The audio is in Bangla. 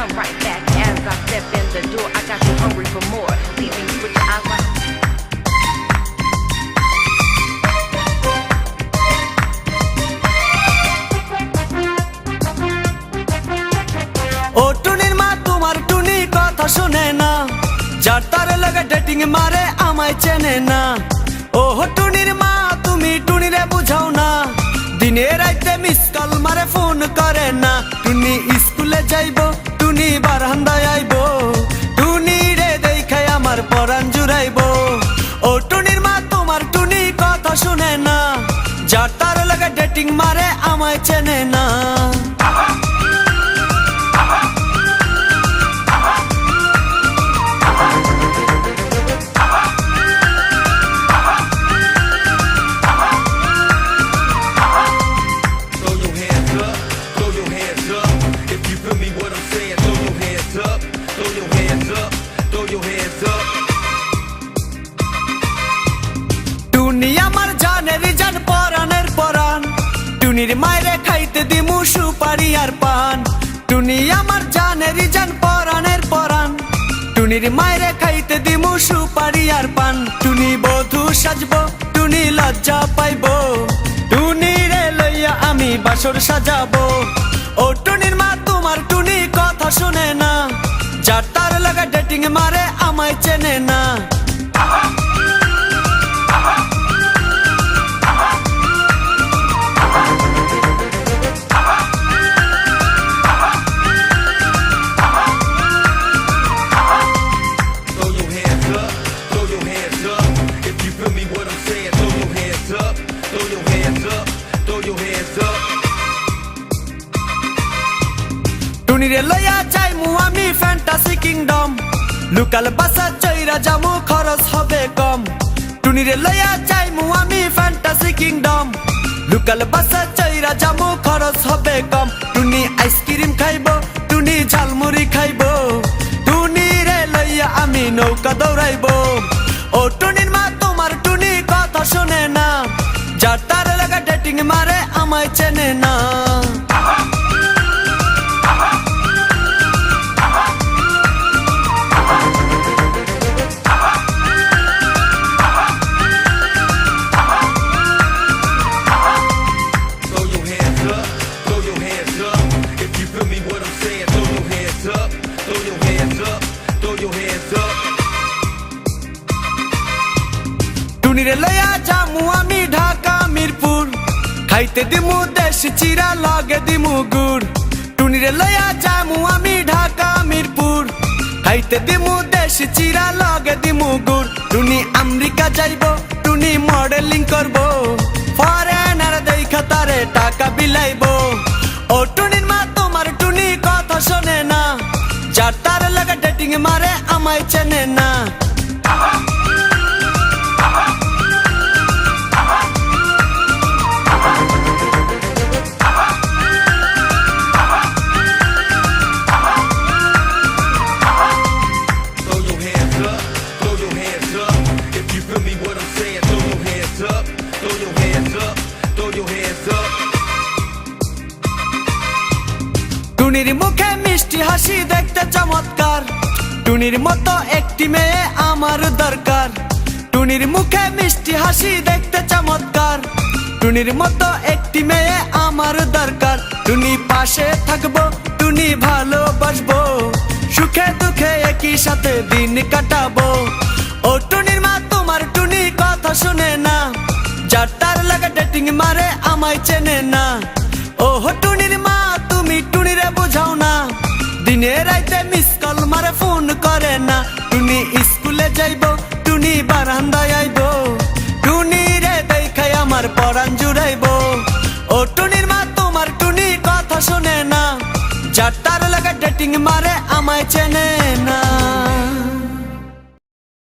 come right back as I step in the door. I got you hungry for more, leaving you with your eyes wide. ও টুনির মা তোমার টুনি কথা শুনে না, যার তার লাগে ডেটিং মারে আমায় চেনে না। ও টুনির মা তুমি টুনিরে বুঝাও না, দিনে রাইতে মিস কল মারে ফোন করে না। টুনি স্কুলে যাইবো, টুনি বারান্দায় আইবো, টুনি রে দেখাই আমার পরাণ জুড়াইবো। ও টুনির মা তোমার টুনি কথা শুনে না, যার তার লাগে ডেটিং মারে আমায় চেনে না। টুনি আমার জানের জান পরানের পরান, টুনির মায়েরে খাইতে দিমু সুপারি আর পান। টুনি আমার জানের জান পরানের পরান, টুনির মায়েরে খাইতে দিমু সুপারি আর পান। টুনি বধূ সাজবো, টুনি লজ্জা পাইবো, টুনি রে লইয়া আমি বাসর সাজাবো। ও টুনির মা তোমার টুনি কথা শুনে না, যার তার লাগা ডেটিং মারে আমায় চেনে না। টুনিরে লইয়া যাইমু আমি ফ্যান্টাসি কিংডম, লোকাল বাসা চইরা যামু খরচ হবে কম। টুনিরে লইয়া যাইমু আমি ফ্যান্টাসি কিংডম, লোকাল বাসা চইরা যামু খরচ হবে কম। টুনি আইসক্রিম খাইবো, টুনি ঝালমুড়ি খাইবো, টুনি রে লইয়া আমি নৌকা দৌড়াইবো। ও টুনির মা তোমার টুনি কথা শুনে না, যার তার লাগা ডেটিং মারে আমায় চেনে না। টুনিরে লইয়া যামু আমি ঢাকা মিরপুর, খাইতে দিমু দেশি চিরা লগে দিমু গুড়। টুনিরে লইয়া যামু আমি ঢাকা মিরপুর, খাইতে দিমু দেশি চিরা লগে দিমু গুড়। টুনি আমেরিকা যাইবো, টুনি মডেলিং করবো, ফরেনার দেখা তারে টাকা বিলাইবো। ও টুনির মা তোমার টুনি কথা শোনে না, যার তার লাগা ডেটিং মারে আমায় চেনে না। টুনির মুখে মিষ্টি হাসি দেখতে চমৎকার, টুনির মতো একটি মেয়ে আমার দরকার। টুনির মুখে মিষ্টি হাসি দেখতে চমৎকার, টুনির মতো একটি মেয়ে আমার দরকার। টুনি পাশে থাকবো, টুনি ভালোবাসবো, সুখে দুঃখে একই সাথে দিন কাটাবো। ও টুনির মা তোমার টুনি কথা শুনে না, যার তার লাগা ডেটিং মারে আমায় চেনে না। ও টুনির মা তুমি টুনিরে বুঝাও না, দিনে রাইতে মিস কল মারে ফোন করে না। টুনি স্কুলে যাইবো, টুনি বারান্দায় আইবো, টুনি রে দেখাই আমার পরাণ জুড়াইবো। ও টুনির মা তোমার টুনি কথা শুনে না, যার তার লাগা ডেটিং মারে আমায় চেনে না।